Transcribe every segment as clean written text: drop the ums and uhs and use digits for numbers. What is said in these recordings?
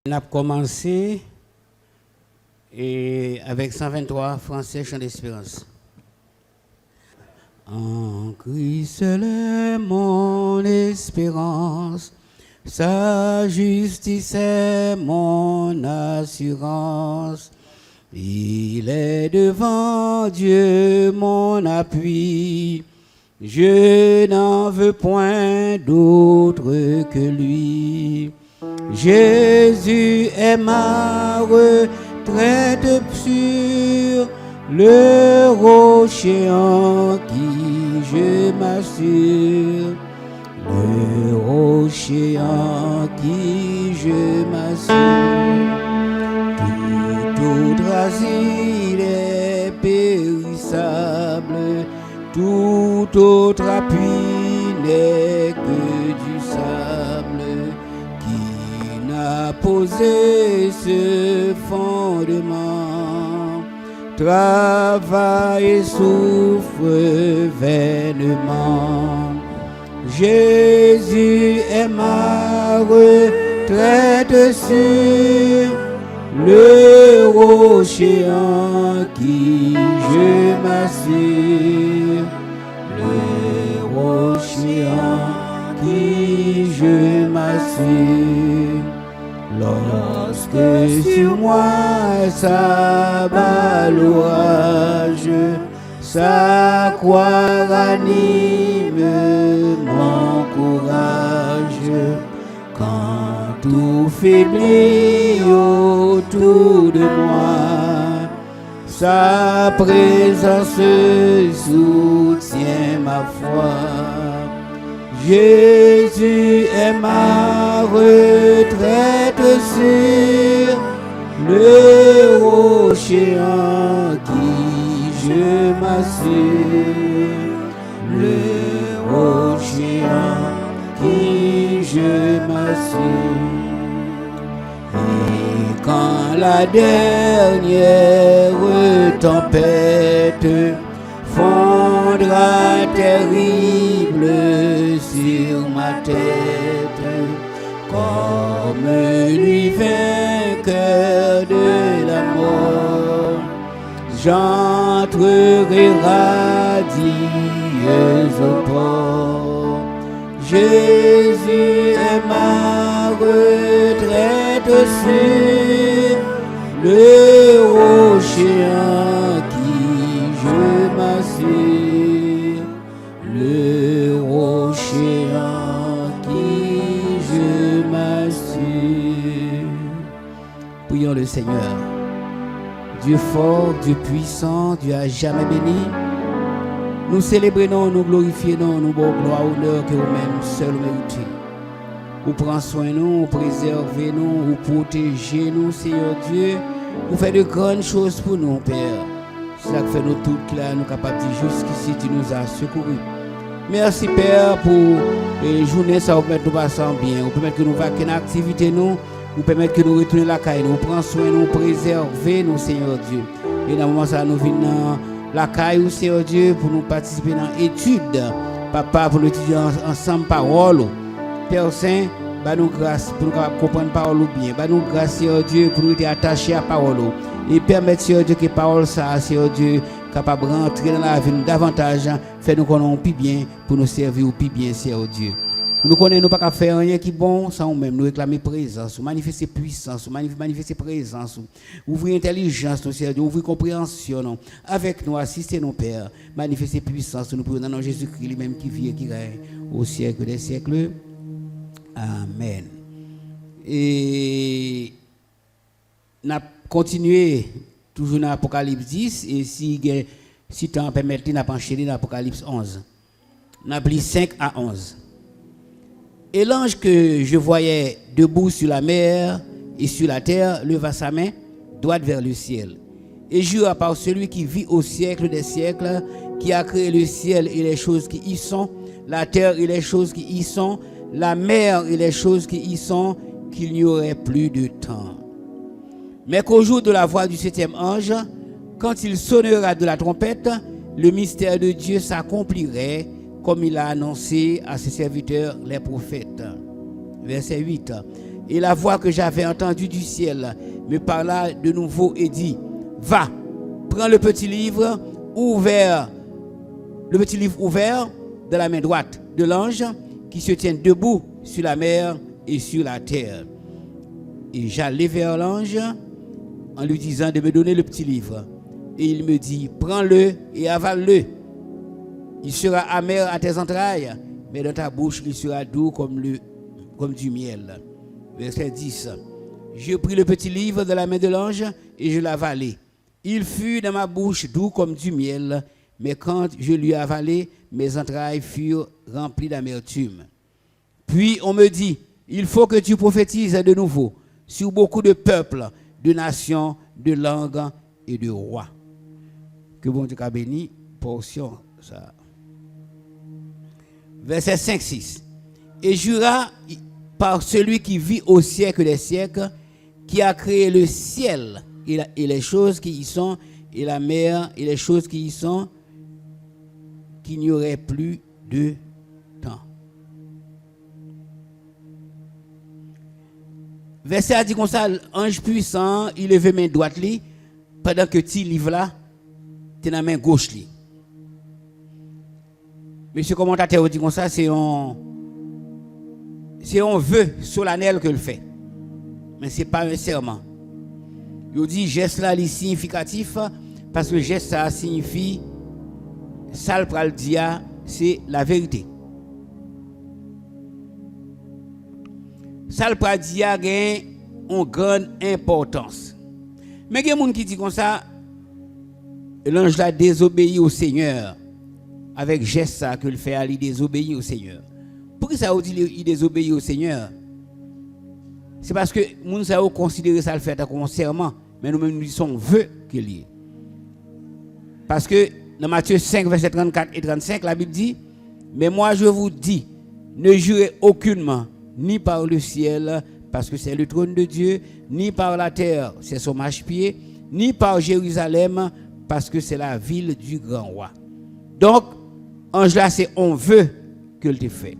On a commencé avec 123 Français Chant d'Espérance. En Christ est mon espérance, sa justice est mon assurance. Il est devant Dieu mon appui, je n'en veux point d'autre que lui. Jésus est ma retraite sûre, le rocher en qui je m'assure, le rocher en qui je m'assure. Tout autre asile est périssable, tout autre appui n'est que du sable. Qui n'a posé ce fondement, travaille et souffre vainement. Jésus est ma retraite sûre, le rocher en qui je m'assure, le rocher en qui je m'assure. Lorsque sur moi s'abat l'orage, sa croix ranime mon courage. Quand tout faiblit autour de moi, sa présence soutient ma foi. Jésus est ma retraite sûre, le rocher en qui je m'assure, le rocher en qui je m'assure. Et quand la dernière tempête fondra terrible sur ma tête, comme lui vainqueur de la mort, j'entrerai radieuse au port. Jésus est ma retraite sûre, le rocher en qui je m'assure, le rocher en qui je m'assure. Prions le Seigneur. Dieu fort, Dieu puissant, Dieu à jamais béni. Nous célébrons, nous glorifions, nous bon gloire, honneur que vous-même seul méritez. Vous prenez soin de nous, vous préservez nous, vous protégez nous, Seigneur Dieu. Vous faites de grandes choses pour nous, Père. C'est ça que fait nous toutes là, nous capables de dire jusqu'ici, tu nous as secourus. Merci, Père, pour les journées, ça vous permet de nous passer bien. Vous permettez que nous vaquer dans l'activité, nous permettez que nous retournions la caille, nous prenons soin, nous préserver, nous, Seigneur Dieu. Et dans le moment ça, nous venons dans la caille, Seigneur Dieu, pour nous participer dans l'étude. Papa, pour nous étudier ensemble parole. Père Saint, bah nous grâce pour nous comprendre la parole bien. Bah nous grâce, Seigneur Dieu, pour nous être attachés à la parole. Et permettre, Seigneur Dieu, que la parole, ça, Seigneur Dieu, capable de rentrer dans la vie davantage, fait nous connaître plus bien, pour nous servir plus bien, Seigneur Dieu. Nous connaissons pas qu'à faire rien qui est bon sans nous-mêmes, nous réclamer présence, manifester puissance, manifester présence, ouvrir intelligence, nous, Seigneur Dieu, ouvrir compréhension, non. Avec nous, assister nos pères, manifester puissance, nous prions dans nom Jésus-Christ, lui-même qui vit et qui règne au siècle des siècles. Amen. Et nous continué toujours dans l'Apocalypse 10, et si temps permet, nous avons enchaîné dans l'Apocalypse 11. Nous avons lu 5 à 11. Et l'ange que je voyais debout sur la mer et sur la terre, leva sa main droite vers le ciel. Et jura par celui qui vit au siècle des siècles, qui a créé le ciel et les choses qui y sont, la terre et les choses qui y sont, la mer et les choses qui y sont, qu'il n'y aurait plus de temps. Mais qu'au jour de la voix du septième ange, quand il sonnera de la trompette, le mystère de Dieu s'accomplirait comme il a annoncé à ses serviteurs les prophètes. Verset 8. Et la voix que j'avais entendue du ciel me parla de nouveau et dit, va, prends le petit livre ouvert de la main droite de l'ange qui se tient debout sur la mer et sur la terre. Et j'allai vers l'ange en lui disant de me donner le petit livre. Et il me dit, prends-le et avale-le. Il sera amer à tes entrailles, mais dans ta bouche, il sera doux comme du miel. Verset 10. Je pris le petit livre de la main de l'ange et je l'avalai. Il fut dans ma bouche doux comme du miel, mais quand je lui avalai, mes entrailles furent remplies d'amertume. Puis on me dit, il faut que tu prophétises de nouveau sur beaucoup de peuples, de nations, de langues et de rois. Que bon Dieu a béni, portion ça. Verset 5-6. Et jura par celui qui vit au siècle des siècles, qui a créé le ciel et les choses qui y sont, et la mer et les choses qui y sont, qu'il n'y aurait plus de temps. Verset a dit comme ça, ange puissant, il levait main droite li, pendant que ti livre là, t'es dans la main gauche li. Monsieur commentateur dit comme ça, c'est un vœu solennel que le fait. Mais ce n'est pas un serment. Il dit geste là est significatif parce que geste ça signifie ça le pral dia c'est la vérité. Ça le pral dia gagne une grande importance. Mais il y a des gens qui disent comme ça, l'ange a désobéi au Seigneur. Avec geste ça que le fait, il désobéit au Seigneur. Pourquoi ça dit il désobéit au Seigneur? C'est parce que nous avons considéré ça le fait comme un serment, mais nous-mêmes nous sommes vœux qu'il y ait. Parce que dans Matthieu 5, verset 34 et 35, la Bible dit, mais moi je vous dis, ne jurez aucunement, ni par le ciel, parce que c'est le trône de Dieu, ni par la terre, c'est son marchepied, ni par Jérusalem, parce que c'est la ville du grand roi. Donc, ange là, c'est on veut que le fait.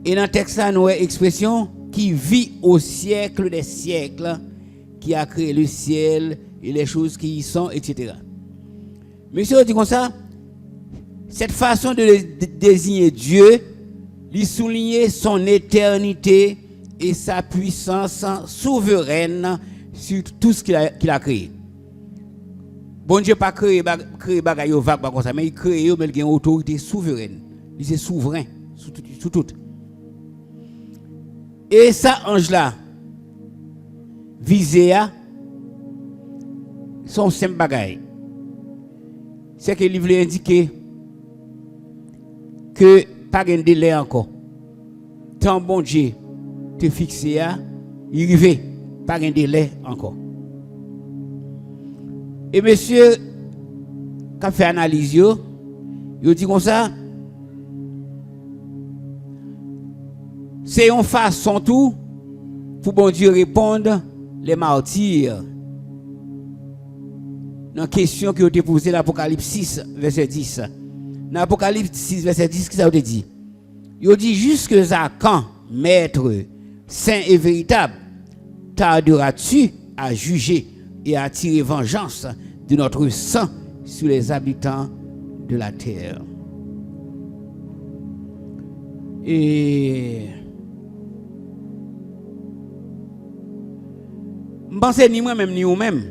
Et dans le texte là, nous avons l'expression qui vit au siècle des siècles, qui a créé le ciel et les choses qui y sont, etc. Monsieur dit comme ça, cette façon de désigner Dieu, lui souligner son éternité et sa puissance souveraine sur tout ce qu'il a créé. Bon Dieu pas créé bagaille vague comme ça, mais il crée mais il a une autorité souveraine. Il est souverain sur tout. Et ça ange là visé à son simple bagaille. C'est que il voulait indiquer que pas de délai encore. Tant bon Dieu te fixé à, il arrive, pas de délai encore. Et monsieur, quand il fait analyse, il dit comme ça, c'est une façon tout pour bon Dieu répondre les martyrs. Dans la question qui a été posée dans l'Apocalypse 6, verset 10. Dans l'Apocalypse 6, verset 10, qu'est-ce que ça veut dire? Il dit, jusque à quand, maître, saint et véritable, tarderas-tu à juger et à tirer vengeance de notre sang sur les habitants de la terre? Et je pense ni moi-même ni vous-même.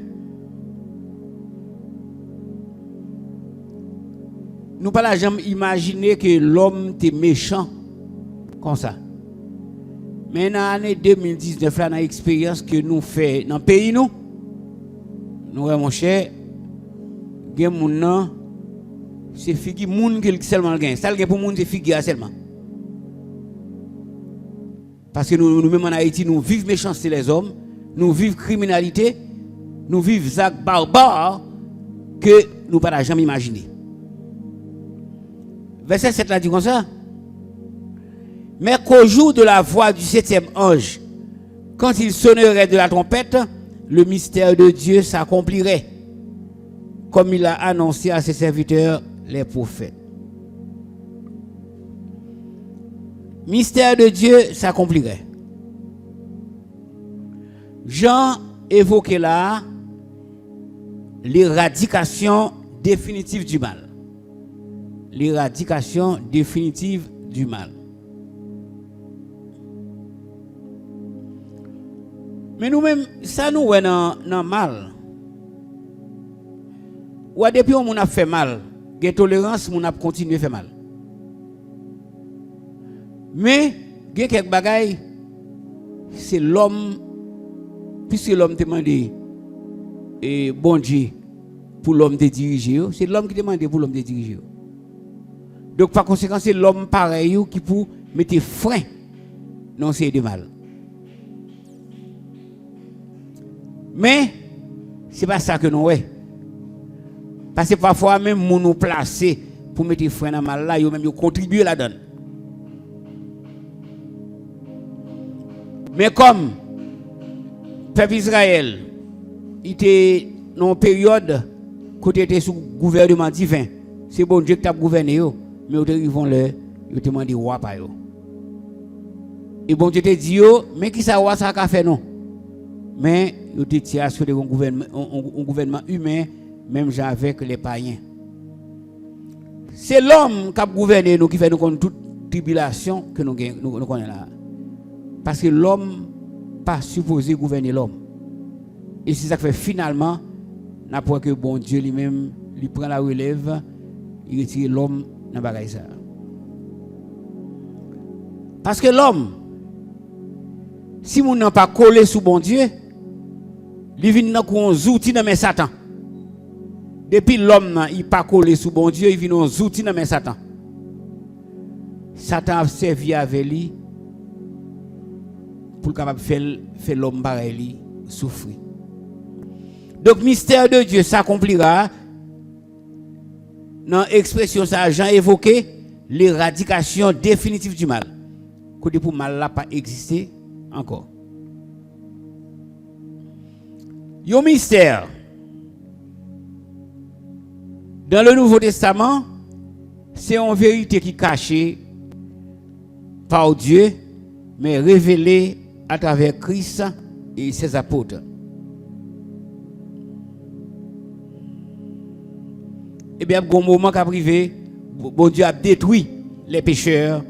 Nous pas jamais imaginer que l'homme était méchant comme ça. Mais dans l'année 2019, là, dans l'expérience que nous faisons dans le pays, nous, mon cher, c'est figure moun qui seulement gagne. Ça le pour moun c'est figure seulement. Parce que nous-mêmes en Haïti, nous vivons méchanceté les hommes, nous vivons criminalité, nous vivons actes barbares que nous ne pouvons jamais imaginer. Verset 7 là dit comme ça. Mais qu'au jour de la voix du 7e ange, quand il sonnerait de la trompette, le mystère de Dieu s'accomplirait, comme il a annoncé à ses serviteurs, les prophètes. Mystère de Dieu s'accomplirait. Jean évoquait là l'éradication définitive du mal. L'éradication définitive du mal. Mais nous-mêmes, ça nous est dans mal. Ou depuis on a fait mal, il y a tolérance, on a continué à faire mal. Mais il y a quelques bagailles, c'est l'homme, puisque l'homme demande et bon Dieu pour l'homme de diriger, c'est l'homme qui demande pour l'homme de diriger. Donc par conséquent, c'est l'homme pareil qui peut mettre frein dans ces de mal. Mais ce n'est pas ça que nous voyons. Parce que parfois même nous placer pour mettre frein dans mal là, ils même contribuer là-dedans. Mais comme peuple Israël, il était dans une période côté était sous gouvernement divin, c'est bon Dieu qui t'a gouverné mais ils vont le ils te demandé roi par eux. Et bon Dieu te dit mais qui ça roi ça a fait non. Mais ils te tirent sur un gouvernement humain même avec les païens. C'est l'homme qui a gouverné nous qui fait nous contre toute tribulation que nous connaissons là. Parce que l'homme pas supposé gouverner l'homme. Et c'est ça que fait finalement, n'importe que bon Dieu lui-même, il prend la relève, il retire l'homme dans la bagaille ça. Parce que l'homme, si on n'a pas collé sous bon Dieu, il vient dans un outil dans mes Satan. Depuis l'homme il pas collé sous bon Dieu, il vient dans un outil dans mes Satan. Satan a servi avec lui pour capable faire l'homme pareil souffrir. Donc mystère de Dieu s'accomplira dans l'expression ça Jean évoqué l'éradication définitive du mal. Côté pour mal là pas exister encore. Yo mystère dans le Nouveau Testament, c'est une vérité qui est cachée par Dieu mais révélée à travers Christ et ses apôtres. Et bien, au moment qu'a privé, bon Dieu a détruit les pécheurs,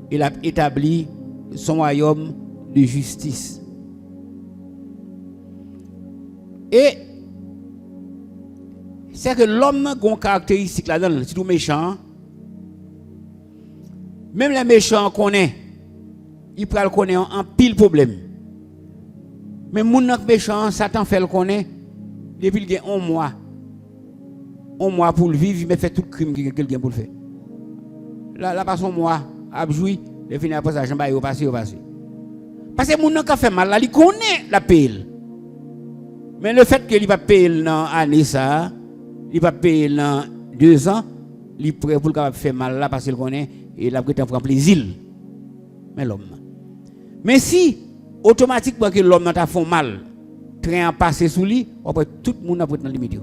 il a établi son royaume de justice. Et c'est que l'homme a une caractéristique là-dedans, c'est tout méchant. Même les méchants connaissent, ils peuvent le connaître en pile problème. Mais mon méchant, Satan fait le connaître depuis qu'il y a un mois pour le vivre, mais fait tout le crime que quelqu'un pour le faire. La personne moi a joué, il finit après ça, j'en vais passer. Parce que mon qui fait mal, il connaît la paye. Mais le fait qu'il va payer dans l'année ça, il va payer dans 2 ans, il est prêt pour le faire mal là parce qu'il connaît et il a pris prendre plaisir. Mais l'homme. Mais si automatiquement que l'homme t'a fait mal, train passé sous lui, après tout le monde a pris dans limite.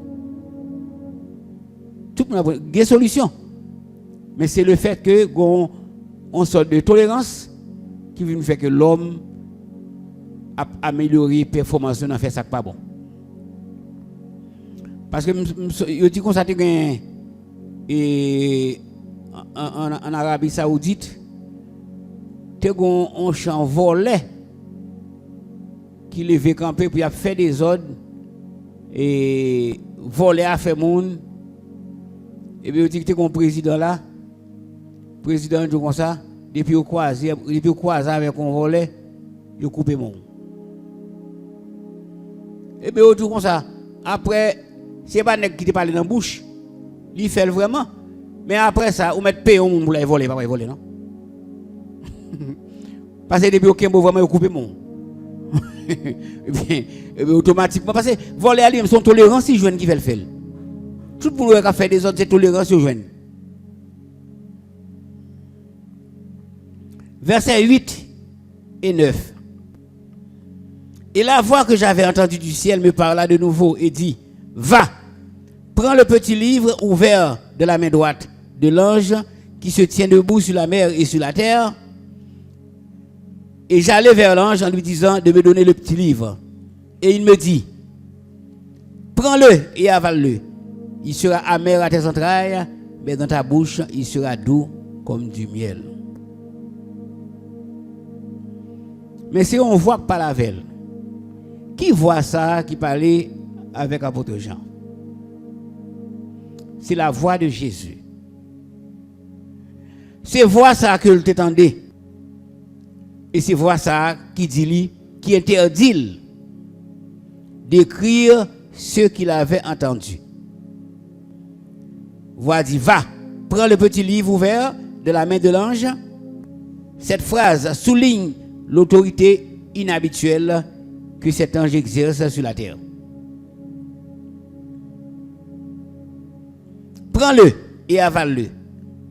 Tout le monde a des solutions. Mais c'est le fait que on sorte de tolérance qui vient faire que l'homme a amélioré la performance dans faire ça pas bon. Parce que je dis qu'on s'est en Arabie Saoudite, tu as un champ volé qui levait camper pour faire des ordres et voler à faire monde. Et bien, tu as un président là, président comme ça, depuis au croisé avec un volet, il a coupé mon. Et bien, tout comme ça, après, c'est pas nèg qui te parle dans la bouche, il fait vraiment. Mais après ça, on met payer au monde pour les voler, pas voler, non? Parce que depuis aucun moment vous coupez mon. Et bien automatiquement parce que voler à lui son tolérance si jeune qui fait le faire. Tout le monde qui a fait des autres c'est tolérance aux jeunes. Versets 8 et 9. Et la voix que j'avais entendue du ciel me parla de nouveau et dit: Va, prends le petit livre ouvert de la main droite de l'ange qui se tient debout sur la mer et sur la terre. Et j'allai vers l'ange en lui disant de me donner le petit livre. Et il me dit: prends-le et avale-le. Il sera amer à tes entrailles, mais dans ta bouche, il sera doux comme du miel. Mais si on voit pas la velle, qui voit ça, qui parlait avec l'apôtre Jean? C'est la voix de Jésus. C'est voix ça que t'entendais. Et c'est voix ça qui dit, qui interdit d'écrire ce qu'il avait entendu. Voix dit: va, prends le petit livre ouvert de la main de l'ange. Cette phrase souligne l'autorité inhabituelle que cet ange exerce sur la terre. Prends-le et avale-le.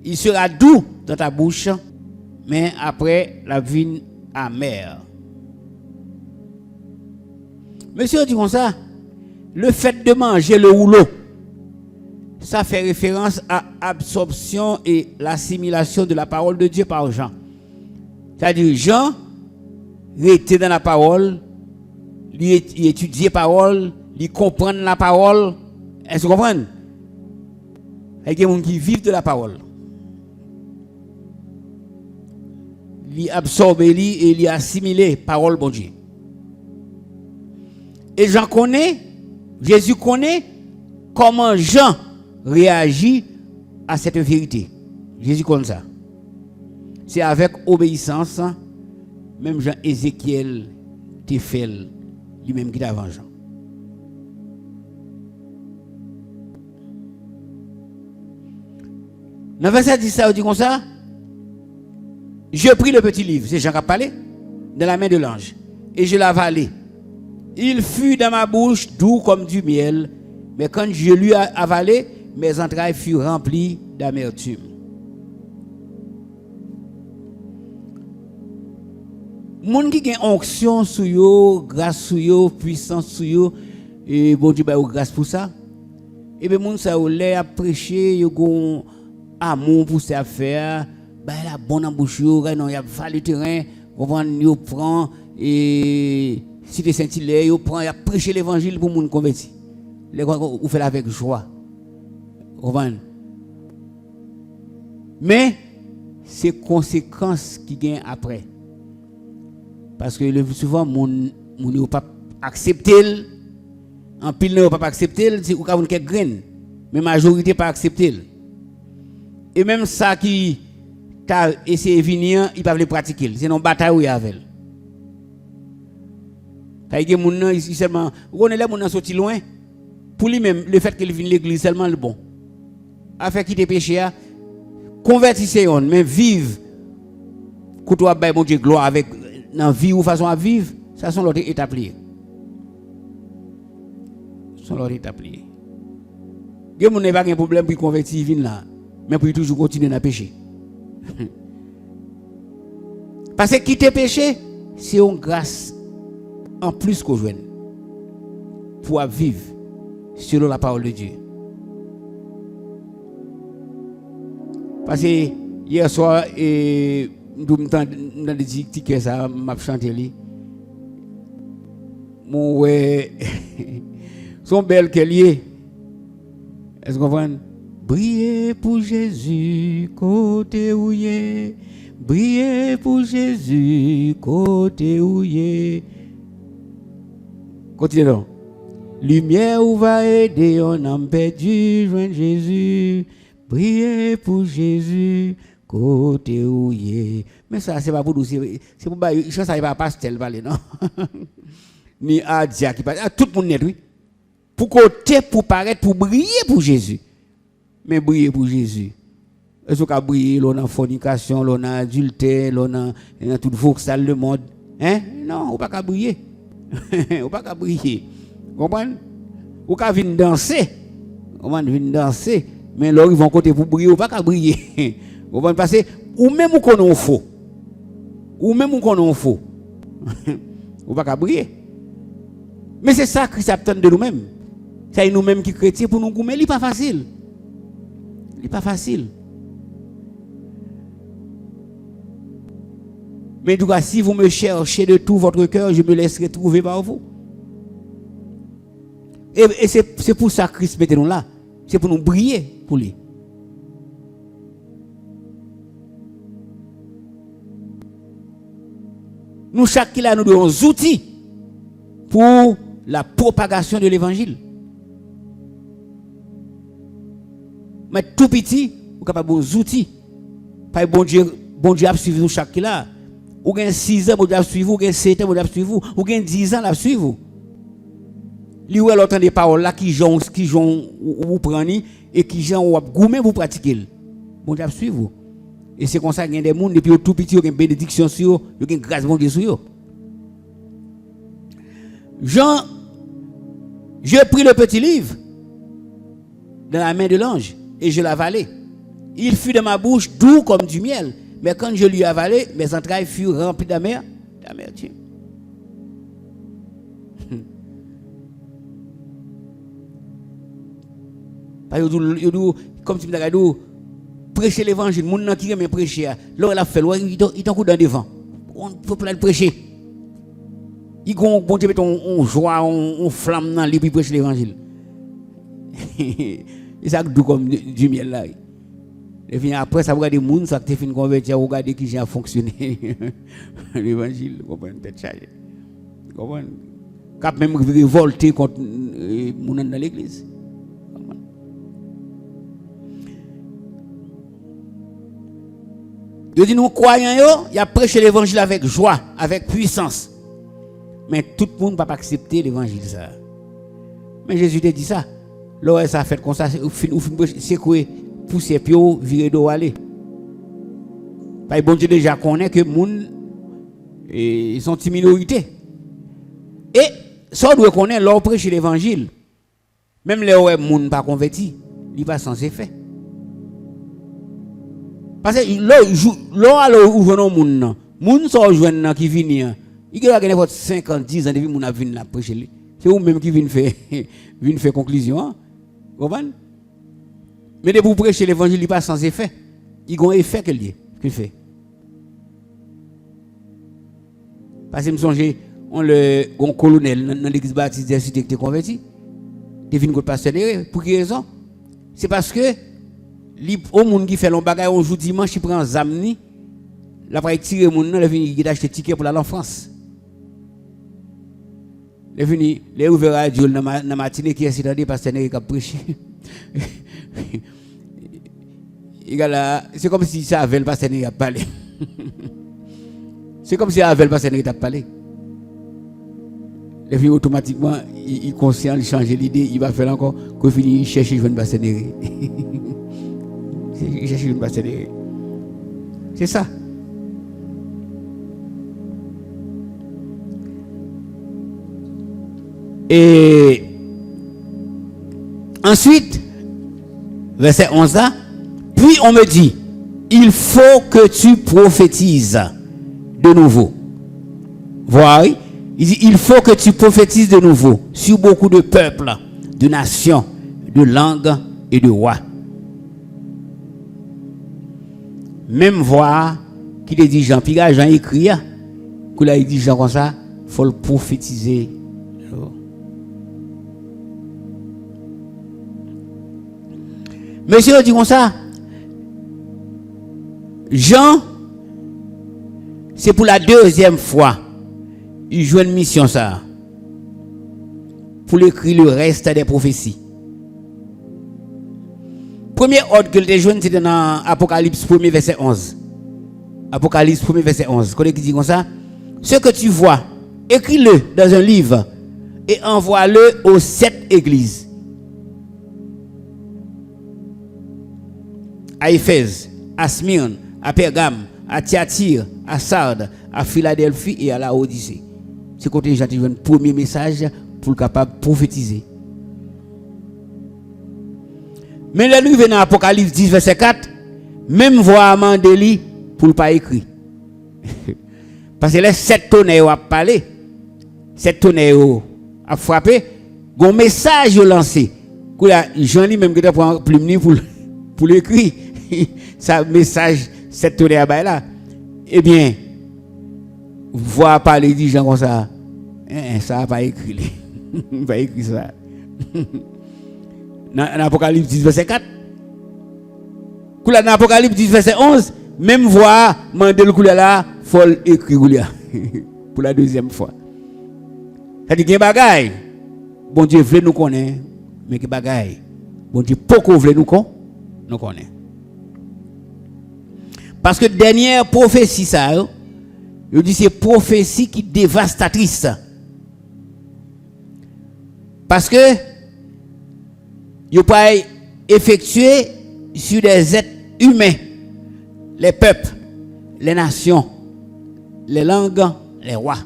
Il sera doux dans ta bouche, mais après la vie amère. Monsieur dit comme ça, le fait de manger le rouleau, ça fait référence à l'absorption et l'assimilation de la parole de Dieu par Jean. C'est-à-dire, Jean était dans la parole, il étudiait la parole, il comprend la parole. Est-ce que vous comprenez? Il y a des gens qui vivent de la parole. Il absorbe et il assimile la parole de Dieu. Et Jean connaît, Jésus connaît comment Jean réagit à cette vérité. Jésus connaît ça. C'est avec obéissance, même Jean Ézéchiel te fait lui-même qui t'avance Jean. Dans le verset 10, ça dit comme ça: je pris le petit livre, c'est Jean qui a parlé, de la main de l'ange, et je l'avalai. Il fut dans ma bouche doux comme du miel, mais quand je lui ai avalé, mes entrailles furent remplies d'amertume. Moun qui a onction sur yo, grâce sur yo, puissance sur yo, et bon Dieu ba grâce pour ça. Et bien moun ça ou lè a prêcher, yo gon amour pour ça faire, ba la bonne en bouche yo, non y a valu terrain, yo prend et Cité Saint-Hilaire, yo prend y a prêcher l'évangile pour moun converti. Les ou fait avec joie. Mais c'est conséquences qui gagnent après. Parce que souvent moun ne pas accepter, en pile ne pas accepter, c'est ou ka quelques graines, mais majorité pas accepter. Et même ça qui t'a essayé de venir, il pas le pratiquer, c'est une bataille avec. Parce que moun nan seulement, on est là moun nan sorti loin, pour lui même le fait qu'il vienne l'église seulement le bon. A fait quitter péché, convertissez on, mais vive côtoie bay mon Dieu gloire avec dans vie ou façon à vivre, ça sont l'autre établi. Sont l'autre établi. Gen moun n'a pas de problème pour convertir vinn là, mais pour toujours continuer à pécher. Parce que quitter péché, c'est une grâce en plus qu'on joue pour vivre selon la parole de Dieu. Parce que hier soir, dans les tickets, ça m'a chanté. Mon ouais, son bel qu'elle. Est-ce que vous comprenez? Brillez pour Jésus, côté où il est. Brillez pour Jésus, côté où il est. Continuez donc. Lumière où va aider, on a perdu, joindre Jésus. Priez pour Jésus, côté où il est. Mais ça, c'est pas pour nous, c'est pour que ça ne va pas pastel, non? Ni Adia qui parle. Tout le monde est, oui. Pour côté, pour paraître, pour briller pour Jésus. Mais briller pour Jésus. Est-ce qu'on a brillé, l'on a fornication, l'on a adultère, l'on a tout vos sale le monde. Hein? Non, on pas qu'à briller. On pas qu'à briller. Comprenez? On qu'à venir danser. On va venir danser, mais là ils vont côté pour briller, on pas qu'à briller. On va passer ou même on connaît faux. Ou même on connaît faux. On pas qu'à briller. Mais c'est ça que Christ attend de nous-mêmes. C'est nous-mêmes qui chrétiens pour nous gommer, il n'est pas facile. Il n'est pas facile. Mais en tout cas, si vous me cherchez de tout votre cœur, je me laisserai trouver par vous. Et c'est pour ça que Christ mette nous là. C'est pour nous briller pour lui. Nous, chaque là, nous devons des outils pour la propagation de l'évangile. Mais tout petit, vous êtes capable de outils. Pas bon Dieu a suivi nous chaque là. Ou gain 6 ans, bon Dieu a suivi vous, ou gain 7 ans, bon Dieu a suivi vous, ou gain 10 ans, a suivi vous. Li ou l'entend des paroles là qui ont vous prendre et qui gens ou goumé vous pratiquer. Bon Dieu a suivi vous. Et c'est comme ça qu'il y a des gens depuis tout petit, il y a une bénédiction sur eux, il y a une grâce de Dieu sur eux. Jean, je pris le petit livre dans la main de l'ange et je l'avalai. Il fut de ma bouche doux comme du miel, mais quand je lui avalai, mes entrailles furent remplies d'amertume. Comme si vous prêcher l'évangile, les gens qui aiment prêcher, là il a fait, il est en coup dans devant. On peut pas le prêcher. Il y a bon Dieu, on joie, on flamme dans lui, puis prêcher l'évangile. Et ça doux comme du miel là. Et puis après, ça regarde des gens, ça te fait une convertir, regarder qui a fonctionné. L'évangile, vous comprenez, tête chargée. Vous comprenez? Cap même révolté contre les gens dans l'église. Je dis, nous croyons, il a prêché l'évangile avec joie, avec puissance. Mais tout le monde ne peut pas accepter l'évangile. Ça. Mais Jésus te dit ça. Là, ça a fait comme ça, c'est quoi? Pousser pied, virer d'eau aller. Parce que bon Dieu déjà connaît que les gens sont une minorité. Et ça doit connaître, là, prêcher l'évangile. Même les gens ne sont pas convertis, ils ne sont pas censés faire. Parce que là où venons moun sont jeunes qui viennent, il y a gagné 50, 10 ans depuis moun a vinn la prêcher. C'est vous même qui viennent faire conclusion. Vous comprenez? Mais de vous prêcher l'évangile, il n'est pas sans effet. Il y a un effet qu'il fait. Parce que je me songe, on colonel dans l'église baptiste des cités qui était converti. Il vient de pasteur. Pour quelle raison? C'est parce que au monde qui fait l'on bagaille on joue dimanche il prend zamni la va tirer mon nom il acheter ticket pour aller en France il venu les ouvert radio dans matinée qui est dans pasteur qui a prêché c'est comme si ça avait le pasteur qui a parlé c'est comme si ça avait le pasteur qui a parlé il vient automatiquement il conscient il change l'idée il va faire encore qu'il finit chercher jeune pasteur. C'est ça. Et ensuite, verset 11 là, puis on me dit, il faut que tu prophétises de nouveau. Voilà, il dit, il faut que tu prophétises de nouveau sur beaucoup de peuples, de nations, de langues et de rois. Même voix qui te dit Jean, puis Jean écrit, qu'il a dit Jean comme ça, il faut le prophétiser. Monsieur dit comme ça, Jean, c'est pour la deuxième fois, il joue une mission ça, pour écrire le reste des prophéties. Premier ordre que le jeune c'était dans Apocalypse 1 verset 11. Apocalypse 1 verset 11. Quand il dit comme ça, ce que tu vois, écris-le dans un livre et envoie-le aux 7 églises. À Éphèse, à Smyrne, à Pergame, à Thyatire, à Sardes, à Philadelphie et à la Odyssée. C'est quand j'ai un premier message pour le capable de prophétiser. Mais là, nous venons à Apocalypse 10, verset 4, même voix à Mandeli pour ne pas écrire. Parce que les 7 tonnerres ont parlé, 7 tonnerres ont frappé, un message lancé. Jean-Li même qui a pris plume pour l'écrire, ça message 7 tonnerres là. Eh bien, voix parler dit Jean comme ça, ça n'a pas écrit. Il va écrire ça. Dans Apocalypse 10, verset 4. Dans Apocalypse 10, verset 11, même voix, mandel là, faut écrire pour la deuxième fois. Ça dit qu'il y a des bagailles. Bon Dieu veut nous connaître, mais que bagaille. Bon Dieu pourquoi veut nous connaître. Parce que dernière prophétie ça, je dis c'est prophétie qui dévastatrice. Parce que il pas effectué sur des êtres humains, les peuples, les nations, les langues, les rois.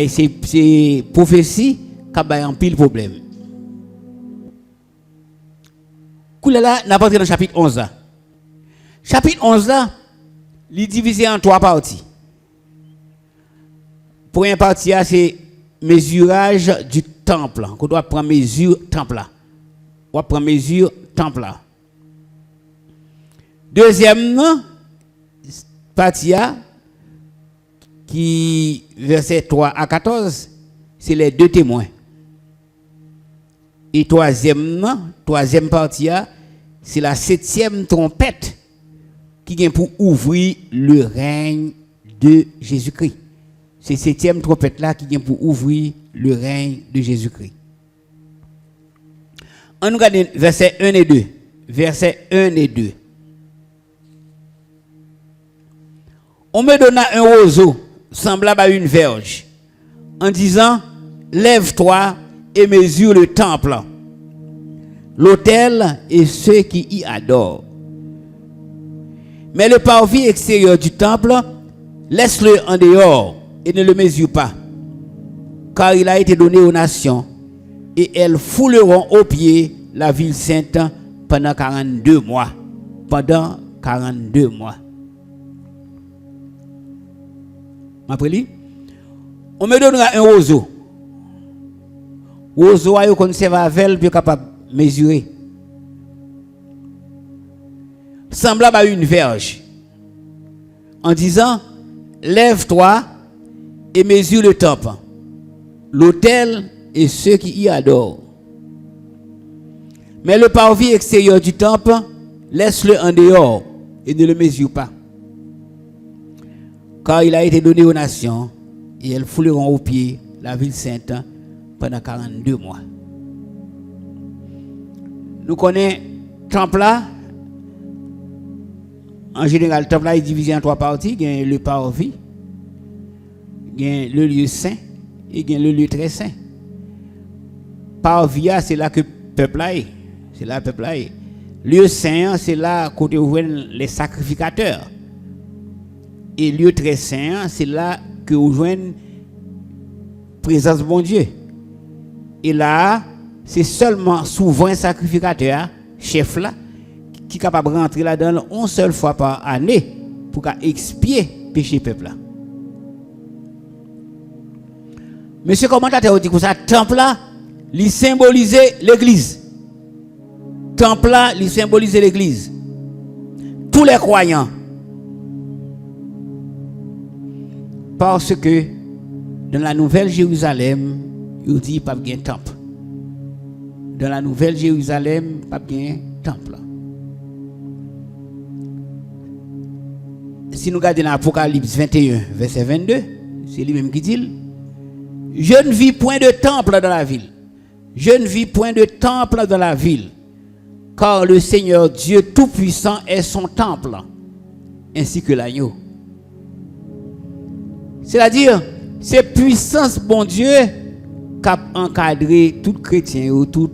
C'est prophétie qui a un pile problème. Là, n'a pas dans le chapitre 11 là. Chapitre 11 là, il est divisé en 3 parties. Première partie c'est mesurage du temple. On doit prendre mesure temple là. On doit prendre mesure temple là. Deuxième partie qui verset 3 à 14, c'est les 2 témoins. Et troisième partie c'est la 7e trompette qui vient pour ouvrir le règne de Jésus-Christ. C'est 7e trompette là qui vient pour ouvrir le règne de Jésus-Christ. On nous regarde verset 1 et 2. Verset 1 et 2. On me donna un roseau semblable à une verge en disant lève-toi et mesure le temple, l'autel et ceux qui y adorent. Mais le parvis extérieur du temple, laisse-le en dehors et ne le mesure pas, car il a été donné aux nations, et elles fouleront aux pieds la ville sainte pendant 42 mois. Pendant 42 mois. Après lui, on me donnera un roseau. Roseau a conservé avec pour capable de mesurer. Semblable à une verge. En disant, lève-toi et mesure le temple, l'autel et ceux qui y adorent. Mais le parvis extérieur du temple, laisse-le en dehors et ne le mesure pas. Car il a été donné aux nations et elles fouleront aux pieds la ville sainte pendant 42 mois. Nous connaissons le temple là. En général, le temple là est divisé en 3 parties. Il y a le parvis, il y a le lieu saint et il y a le lieu très saint. Parvis, c'est là que le peuple est. C'est là que le peuple est. Lieu saint, c'est là côté où les sacrificateurs. Et lieu très saint, c'est là que vous joignez présence de bon Dieu. Et là, c'est seulement souvent sacrificateur, chef là, qui est capable de rentrer là-dedans une seule fois par année pour expier le péché peuple là. Monsieur commentateur dit que ça, temple là, il symbolisait l'église. Temple là, il symbolisait l'église. Tous les croyants. Parce que dans la Nouvelle Jérusalem, il dit pas de temple. Dans la Nouvelle Jérusalem, pas de temple. Si nous regardons l'Apocalypse 21, verset 22, c'est lui-même qui dit, je ne vis point de temple dans la ville. Je ne vis point de temple dans la ville, car le Seigneur Dieu Tout-Puissant est son temple, ainsi que l'agneau. C'est-à-dire, c'est puissance, bon Dieu, qui a encadré tout chrétien, tout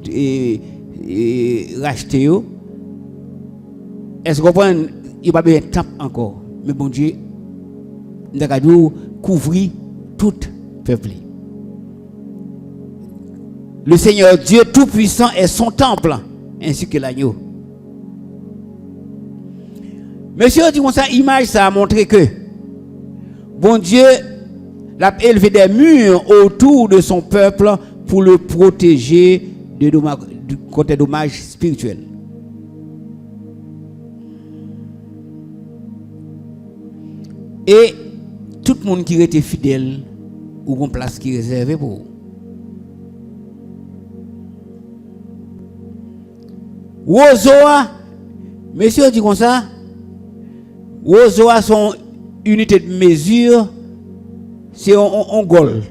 racheté, Est-ce que vous comprenez? Il n'y a pas de temps encore. Mais bon Dieu, nous avons couvrir tout peuple. Le Seigneur Dieu Tout-Puissant est son temple, ainsi que l'agneau. Monsieur dit comme ça, image, ça a montré que bon Dieu a élevé des murs autour de son peuple pour le protéger du côté dommages spirituels. Et tout le monde qui était fidèle, ou une place qui est réservée pour vous. Wozoa, monsieur dit comme ça, Wozoa son unité de mesure, c'est un gol.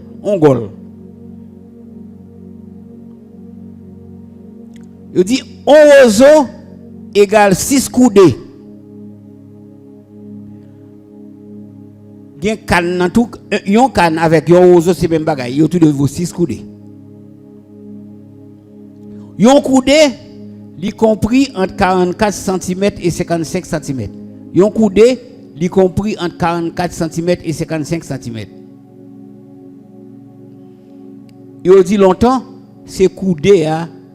Il dit, un ozo égale 6 coudées. Il y a un canne dans tout, un canne avec un ozo, c'est même bagaille, il y a tout de vos 6 coudées. Un coudé, il compris entre 44 cm et 55 cm. Un coudé, il compris entre 44 cm et 55 cm. Il dit longtemps, c'est coudé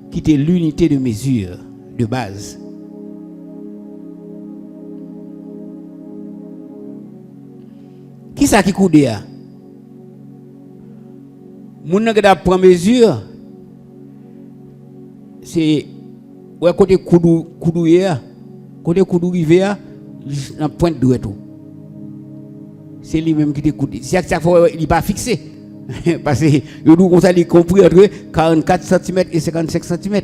qui était l'unité de mesure de base. Qui ça qui coudé a? Moun nan gada prend mesure, c'est ouais côté coudouye, côté coudou rivé dans pointe droite tout. C'est lui même qui te coudé. Si chaque fois il pas fixé parce que yo dou comme ça il compris entre 44 cm et 55 cm.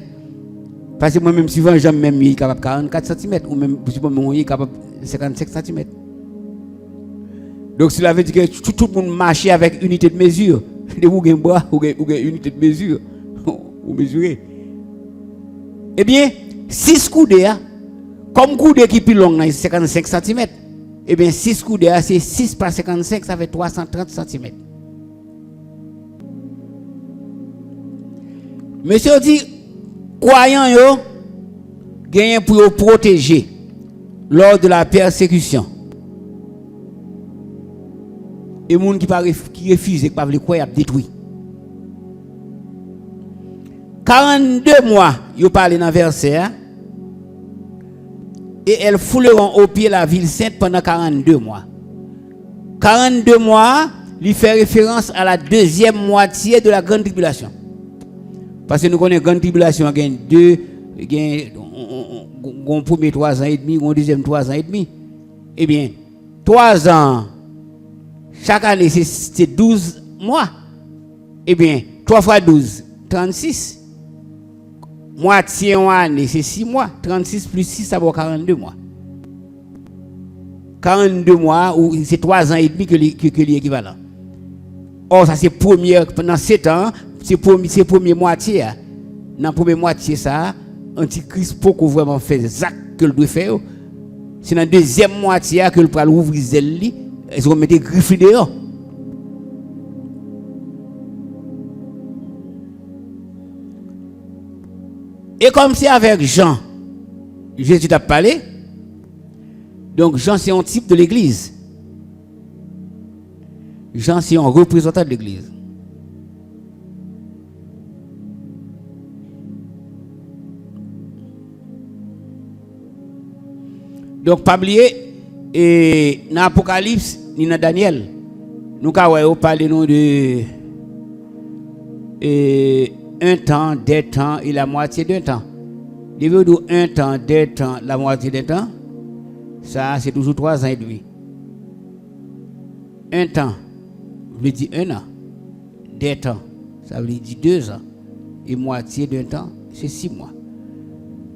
Parce que moi même souvent j'aime même il capable 44 cm ou même si moi il capable 55 cm. Donc cela veut dire que tout le monde marche avec unité de mesure. De vous gain bois ou unité de mesure. Vous mesurez. Eh bien, 6 coudées, comme coudée qui est plus long, 55 cm, eh bien 6 coudées, c'est 6 par 55, ça fait 330 cm. Monsieur dit, croyant yo, gagnent pour vous protéger lors de la persécution. Et les gens qui refusent, qui ne veulent pas détruit. 42 mois, ils parlent dans le verset. Et elles fouleront au pied la ville sainte pendant 42 mois. 42 mois, il fait référence à la deuxième moitié de la grande tribulation. Parce que nous connaissons la grande tribulation, il y a un premier 3 ans et demi, un deuxième 3 ans et demi. Eh bien, 3 ans. Chaque année, c'est 12 mois. Eh bien, 3 fois 12, 36. Moitié en année, c'est 6 mois. 36 plus 6, ça vaut 42 mois. 42 mois, ou c'est 3 ans et demi que l'équivalent. Or, ça c'est pendant 7 ans, c'est première moitié. Dans la première moitié, ça, Antichrist pour vraiment faire exact que le doit faire. C'est dans la deuxième moitié que le peut ouvrir zèle. Ils vont mettre des griffes dehors. Et comme c'est avec Jean, Jésus t'a parlé. Donc Jean c'est un type de l'église. Jean c'est un représentant de l'église. Donc pas oublier et dans l'Apocalypse ni dans Daniel, nous avons parlé de un temps, 2 temps et la moitié d'un temps. Il veut dire 1 temps, 2 temps, la moitié d'un temps. Ça, c'est toujours 3 ans et demi. 1 temps, veut dire 1 an. 2 temps, ça veut dire 2 ans. Et moitié d'un temps, c'est 6 mois.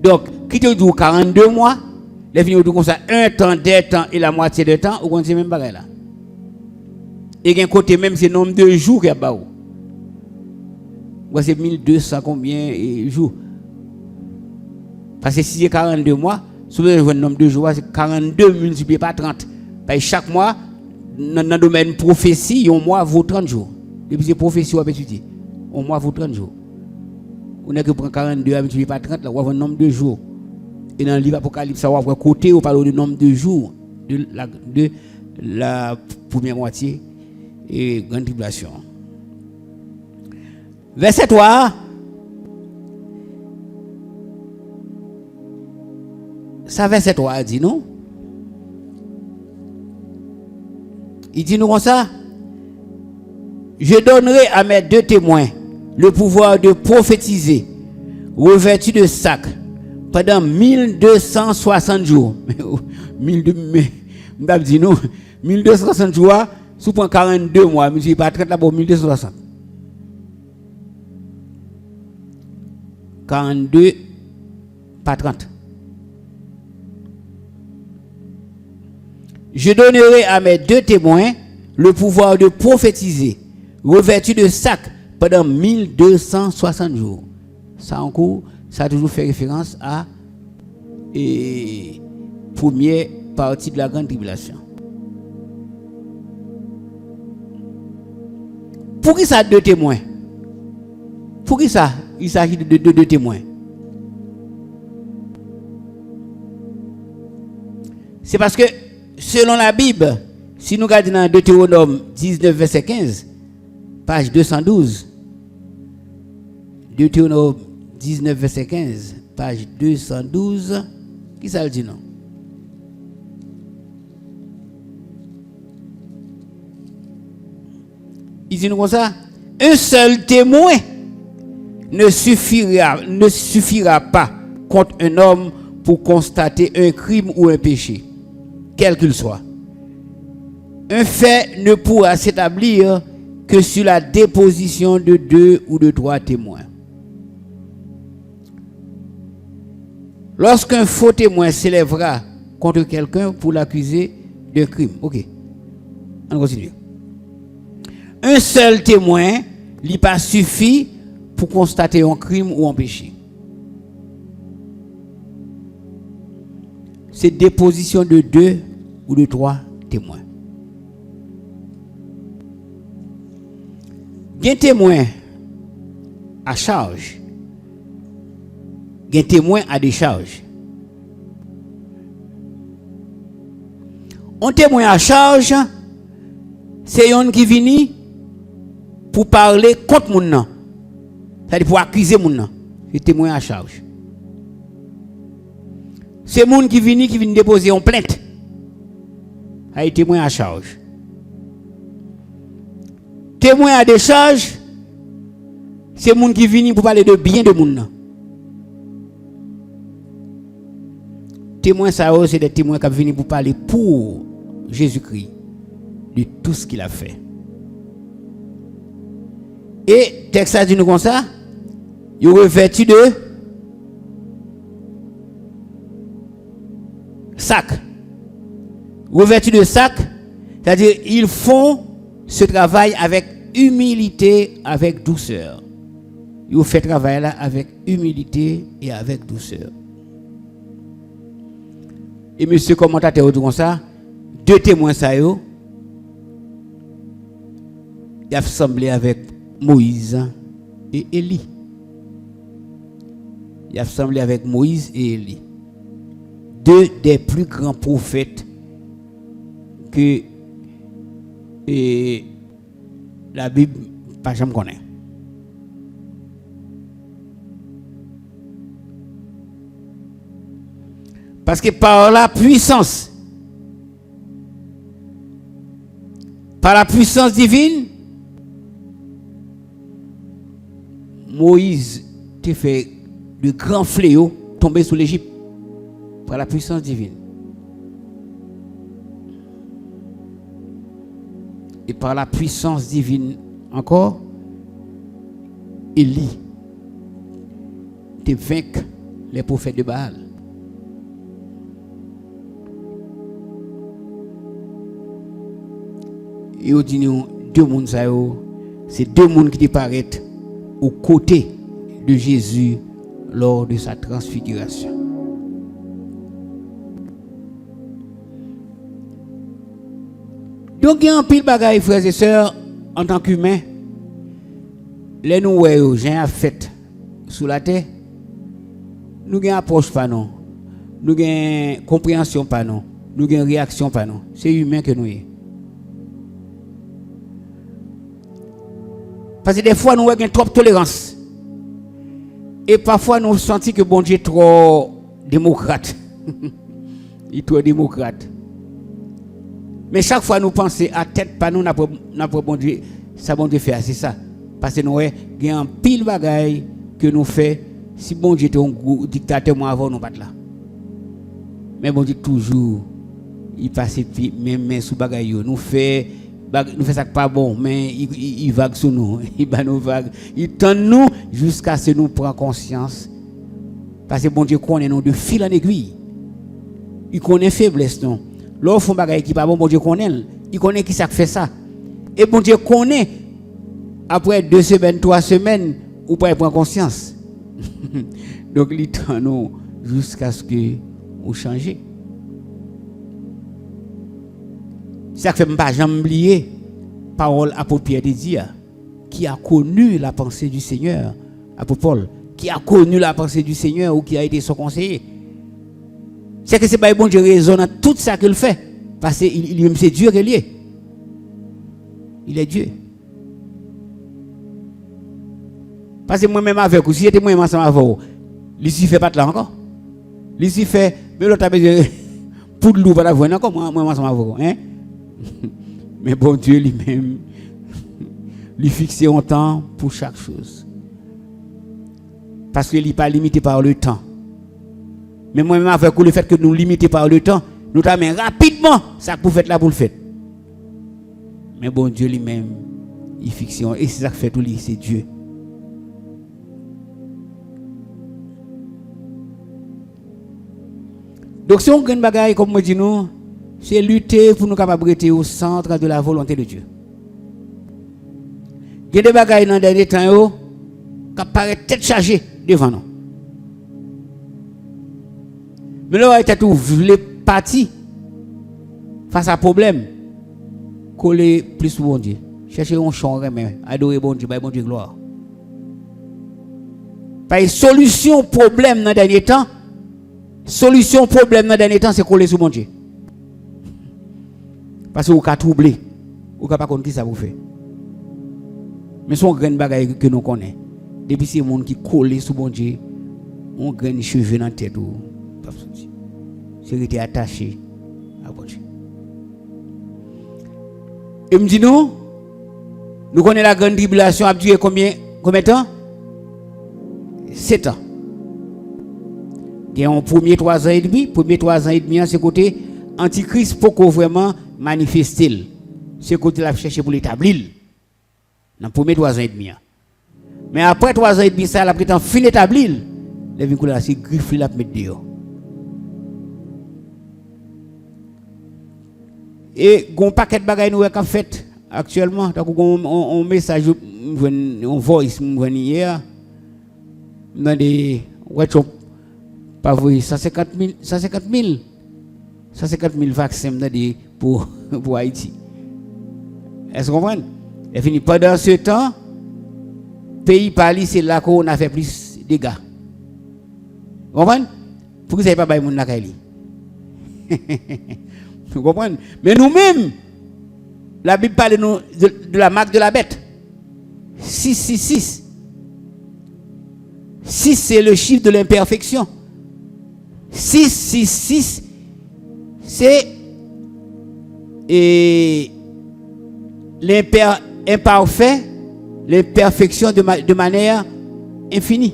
Donc, qui te dit 42 mois, les filles comme ça, 1 temps, 2 temps et la moitié d'un temps, ou on dit même pas là. Et d'un côté même, c'est le nombre de jours qu'il y a bas. C'est 1200 combien de jours. Parce que si c'est 42 mois, si vous avez un nombre de jours, c'est 42 multiplié par 30. Parce que chaque mois, dans le domaine prophétie, un mois vaut 30 jours. Depuis c'est prophétie, on va étudier. Un mois vaut 30 jours. On a que prendre 42 multiplié par 30, là, on va avoir un nombre de jours. Et dans le livre Apocalypse, ça va voir côté, on parle du nombre de jours de la première moitié et grande tribulation. Verset 3. Ça, verset 3 dit non. Il dit nous comme ça. Je donnerai à mes deux témoins le pouvoir de prophétiser, revêtus de sac, pendant 1260 jours. 1260 jours, sous 42 mois, je ne suis pas traité là pour 1260. 42, pas 30. Je donnerai à mes deux témoins le pouvoir de prophétiser, revêtus de sac, pendant 1260 jours. Ça en cours, ça a toujours fait référence à la première partie de la grande tribulation. Pour qui ça deux témoins? Pour qui ça? Il s'agit de deux témoins. C'est parce que selon la Bible, si nous regardons dans Deutéronome 19, verset 15, page 212, Deutéronome 19, verset 15, page 212, qui ça le dit non? Il dit nous comme ça, un seul témoin ne suffira pas contre un homme pour constater un crime ou un péché, quel qu'il soit. Un fait ne pourra s'établir que sur la déposition de 2 ou de 3 témoins. Lorsqu'un faux témoin s'élèvera contre quelqu'un pour l'accuser d'un crime. Ok, on continue. Un seul témoin n'y pas suffit pour constater un crime ou un péché. C'est déposition de 2 ou de 3 témoins. Il y a un témoin à charge. Il y a un témoin à décharge. Un témoin à charge, c'est un qui vient pour parler contre mon nom. C'est-à-dire pour accuser mon nom. C'est témoin à charge. C'est moun qui vient déposer une plainte. C'est témoin à charge. Témoin à décharge, c'est moun qui vient pour parler de bien de mon nom. Témoin ça c'est des témoins qui viennent pour parler pour Jésus-Christ de tout ce qu'il a fait. Et texte a dit nous comme ça, il revêtu de sac. Revêtu de sac, c'est-à-dire ils font ce travail avec humilité, avec douceur. Ils font ce travail là avec humilité et avec douceur. Et monsieur commentateur dit comme ça, deux témoins ça yo, il a semblé avec Moïse et Élie. Il a semblé avec Moïse et Élie. Deux des plus grands prophètes que la Bible pas jamais connaît. Parce que par la puissance divine, Moïse a fait de grands fléaux tomber sur l'Égypte. Par la puissance divine. Et par la puissance divine encore, Élie te vaincu les prophètes de Baal. Et on dit nous deux mondes ça c'est deux mondes qui apparaissent aux côtés de Jésus lors de sa transfiguration. Donc il y a un pile bagaille frères et sœurs en tant qu'humains. Les nous voyons j'ai fait sous la terre. Nous avons approche pas non. nous avons compréhension pas non, nous avons réaction pas non. C'est humain que nous sommes. Parce que des fois nous avons trop de tolérance. Et parfois nous sentons que bon Dieu est trop démocrate. Il est trop démocrate. Mais chaque fois nous pensons à tête pas nous n'a pas bon Dieu, ça bon Dieu fait c'est ça. Parce que nous avons un pile bagaille que nous fait si bon Dieu était un dictateur moi avant nous pas là. Mais bon Dieu toujours il passe même sous bagaille nous fait ça pas bon mais il vague sur nous, il bat nous vague, il tend nous jusqu'à ce que nous prend conscience parce que bon Dieu connaît nous de fil en aiguille. Il connaît faiblesse non. L'autre font bagaille qui pas bon Dieu connaît, il connaît qui ça fait ça. Et bon Dieu connaît après 2 semaines, 3 semaines ou pas prendre conscience. Donc il tend nous jusqu'à ce que vous changez. Ça fait pas jamais oublier parole apôtre Pierre de dire qui a connu la pensée du Seigneur, apôtre Paul, qui a connu la pensée du Seigneur ou qui a été son conseiller. C'est que c'est pas bon Dieu raisonne à tout ça qu'il fait parce qu'il c'est Dieu qu'il est. Il est Dieu. Parce que moi-même avec vous, si j'étais moi-même ensemble avec vous, Lucifer pas là encore. Lucifer, mais l'autre a besoin pour loup pas la voir encore moi ensemble avec vous, hein? Mais bon Dieu lui-même lui fixer un temps pour chaque chose. Parce qu'il n'est pas limité par le temps. Mais moi-même avec vous, le fait que nous limiter par le temps, nous t'amène rapidement ça pour faire là pour le faire. Mais bon Dieu lui-même, il fixe et c'est ça que fait tout lui, c'est Dieu. Donc si on gagne bagaille comme moi dis nous, c'est lutter pour nous capables rester au centre de la volonté de Dieu. Il y a des bagailles dans les derniers temps qui paraissent tête chargée devant nous. Mais là, il y a tout les parties face à problème, coller plus sur bon Dieu. Chercher un champ, mais adorer bon Dieu, bon Dieu gloire. Pas une solution problème dans les derniers temps. Solution problème dans les derniers temps, c'est coller sur bon Dieu. Parce que vous avez troublé, vous n'avez pas compris qui ça vous fait. Mais c'est un grand bagage que nous connaissons. Depuis ces gens qui collent sur bon Dieu, on gagne cheveux dans la tête. C'est attaché à bon Dieu. Et me dit nous connaissons la grande tribulation a duré combien de temps? 7 ans. Il y a un premier 3 ans et demi. Premier 3 ans et demi, c'est côté Antichrist pour qu'on vraiment manifester. C'est côté la chercher pour l'établir. Dans le premier 3 ans et demi. Mais après 3 ans et demi, ça, la prétend fin établir. Les vincules là, c'est griffe la mettre dehors. Et il y a un paquet de bagages nous avons fait actuellement. Donc, on message, on voice, hier. Dans des workshops, pas vrai, 150 000 vaccins pour Haïti. Est-ce que vous comprenez? Et fini pendant ce temps, pays Pali, c'est là qu'on a fait plus de dégâts. Vous comprenez? Pourquoi vous n'avez pas baillé mon nakali? Vous comprenez? Mais nous-mêmes, la Bible parle de la marque de la bête. 666. 6, c'est le chiffre de l'imperfection. 666, c'est l'imparfait, l'imperfection de manière infinie.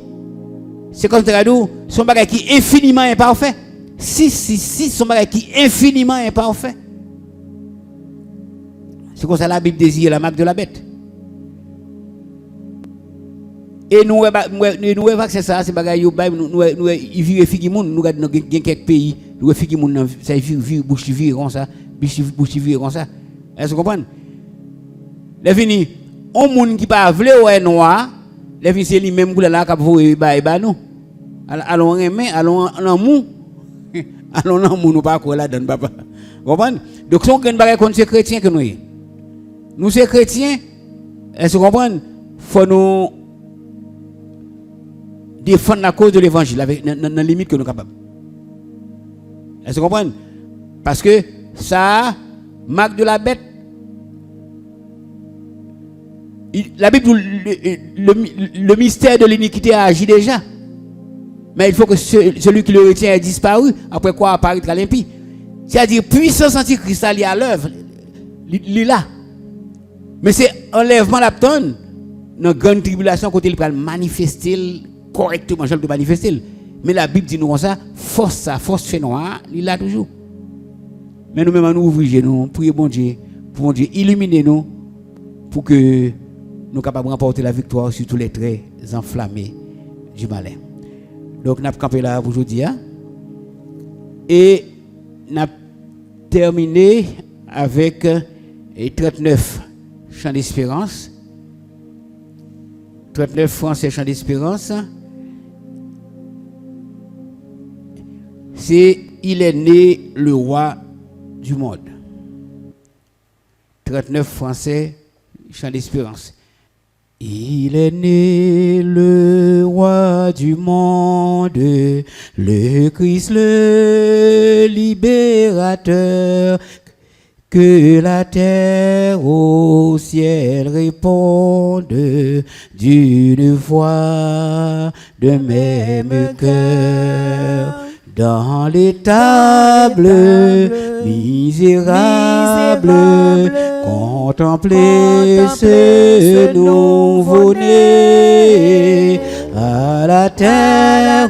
C'est comme ça, son bagage qui est infiniment imparfait. 666, son bagage qui est infiniment imparfait. C'est comme ça la Bible désire la marque de la bête. Et nous c'est ça, c'est bagay yo bay nous vivre figi moun nous gade dans quelques pays, nous figi moun ça vivre bouche vivre comme ça, bouche vivre comme ça. Est-ce que vous comprenez? Les fini, on moun qui pas vle ouais noir, les fini c'est lui même pour là cap voyer ba nous. Allons aimer, allons en mou. Allons en mou nous pas quoi là dedans papa. Vous comprenez? Donc son grand bagay contre chrétien que nous. Nous c'est chrétiens. Est-ce que vous comprenez? Faut nous défendre la cause de l'évangile avec dans la limite que nous sommes capables. Est-ce que vous comprenez? Parce que ça, marque de la bête. La Bible, le mystère de l'iniquité a agi déjà. Mais il faut que celui qui le retient ait disparu. Après quoi apparaîtra l'impie. C'est-à-dire, puissance antichrist est à l'œuvre. Il est là. Mais c'est enlèvement l'abton. Dans la grande tribulation, quand il va manifester correctement, je vais manifester. Mais la Bible dit nous comme ça, force fait noir, il est là toujours. Mais nous-mêmes, nous ouvrons nous, prions bon Dieu, pour bon Dieu illuminer nous, pour que nous soyons capables de remporter la victoire sur tous les traits enflammés du malin. Donc, nous avons campé là pour aujourd'hui. Hein? Et nous avons terminé avec 39 chants d'espérance. 39 français chants d'espérance. C'est il est né le roi du monde. 39 français chants d'espérance. Il est né le roi du monde, le Christ le libérateur, que la terre au ciel réponde d'une voix de même cœur. Dans les tables misérables, contemplez ce nouveau-né à la terre,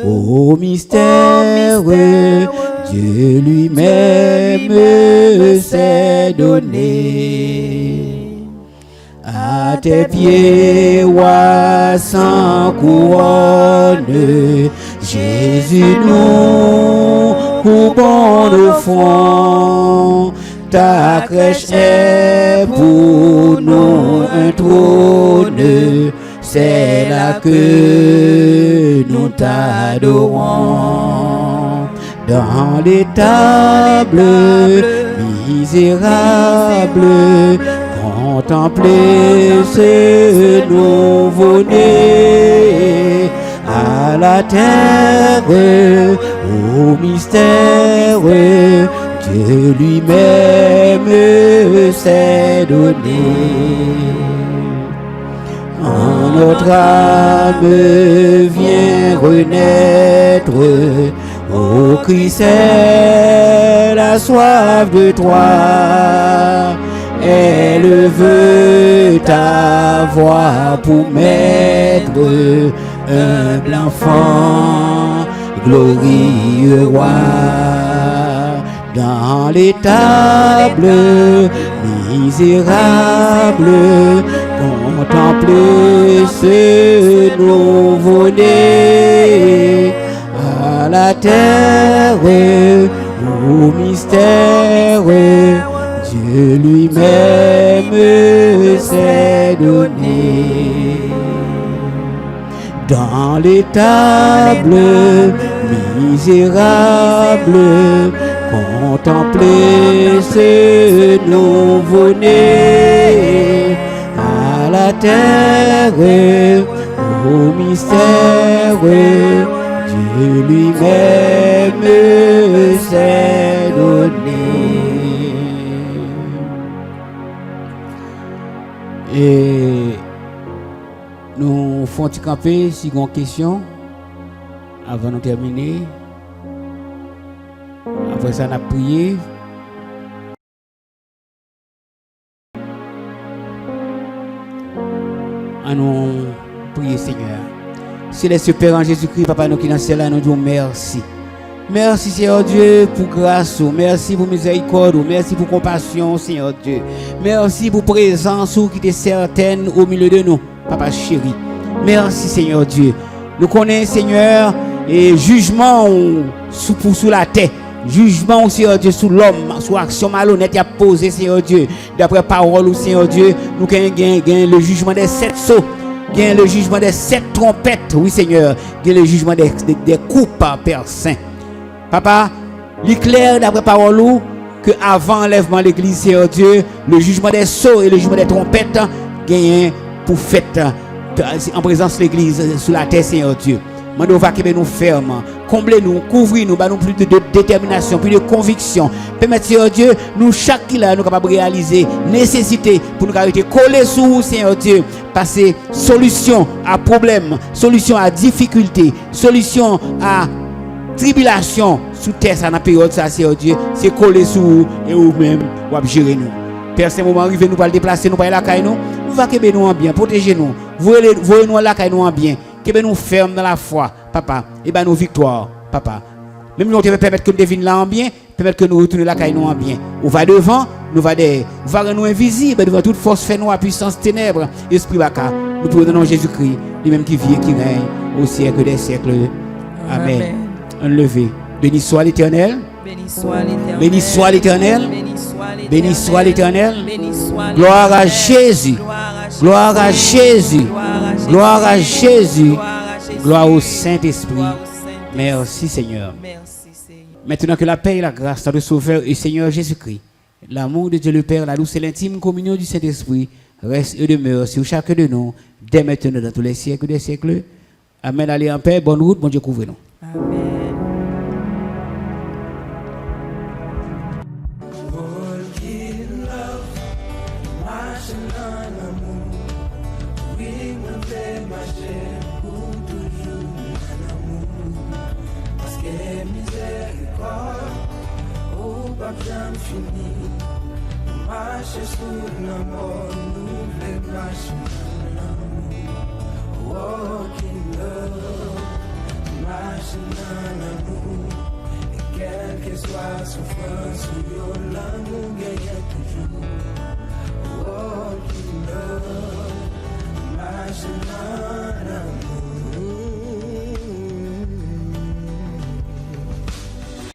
au mystère, Dieu lui-même s'est donné. À tes pieds, roi sans couronne, Jésus nous coupons nos fronts. Ta crèche est pour nous un trône, c'est là que nous t'adorons. Dans les tables misérables, contemplez ce nouveau-né à la terre, au mystère, Dieu lui-même s'est donné. En notre âme vient renaître, ô Christ, elle a soif de toi. Elle veut t'avoir pour maître, humble enfant, glorieux roi. Dans les tables misérables, contemplez ce nouveau-né à la terre, au mystère, Dieu lui-même s'est donné. Dans les tables misérables, contemplez ce nouveau-né à la terre, au mystère, Dieu lui-même s'est donné. Et nous faisons camper si vous avez une question avant de terminer. Après ça, on a prié. Nous prions, Seigneur. Céleste Père en Jésus-Christ, Papa, nous qui dans le ciel, nous disons merci. Merci, Seigneur Dieu, pour grâce. Merci pour miséricorde. Merci pour compassion, Seigneur Dieu. Merci pour présence qui est certaine au milieu de nous, Papa chéri. Merci, Seigneur Dieu. Nous connaissons, Seigneur, et jugement sous la terre. Jugement, Seigneur Dieu, sur l'homme, sur action malhonnête, il a posé, Seigneur Dieu. D'après parole, Seigneur Dieu, nous gagnons le jugement des 7 sceaux. Gagne le jugement des 7 trompettes, oui, Seigneur. Gagne le jugement des coupes, Père Saint. Papa, l'éclair d'après parole que avant l'enlèvement de l'église, Seigneur Dieu, le jugement des sceaux et le jugement des trompettes gagne pour fête en présence de l'église sur la terre, Seigneur Dieu. Mandons va que nous ferme, comblez-nous, couvrez-nous, nous plus de détermination, plus de conviction. Permettez, Seigneur Dieu, nous chaque qui là nous capable de réaliser nécessité pour nous arrêter coller sur vous, Seigneur Dieu, passer solution à problème, solution à difficulté, solution à tribulation sous terre ça dans la période ça, Seigneur Dieu, c'est coller sur vous et vous-même ou gérer nous. Père, ce moment arrivé, nous pas le déplacer, nous pas la caille nous va que nous en bien, protégez-nous, voyez-nous la caille nous en bien, que nous ferme dans la foi, papa, et ben nos victoires, papa. Même nous devons permettre que nous devinions là en bien, permettre que nous retournions la caille nous en bien. On va devant, nous va derrière, on va rendre nous invisibles devant toute force fait nous à puissance ténèbres, esprit baka. Nous prenons Jésus-Christ, lui-même qui vit et qui règne au siècle des siècles. Amen. Enlevé. Béni soit l'Éternel. Béni soit l'Éternel. Béni soit l'Éternel. Béni soit l'Éternel. Gloire à Jésus. Gloire à Jésus. Gloire à Jésus. Gloire au Saint-Esprit. Merci Seigneur. Maintenant que la paix et la grâce de notre Sauveur et Seigneur Jésus-Christ, l'amour de Dieu le Père, la douce et l'intime communion du Saint-Esprit reste et demeure sur chacun de nous, dès maintenant dans tous les siècles des siècles. Amen. Allez en paix, bonne route, bon Dieu couvre-nous. Amen. Quelle que soit la souffrance, l'amour gagne toujours. Walk in love, marching on.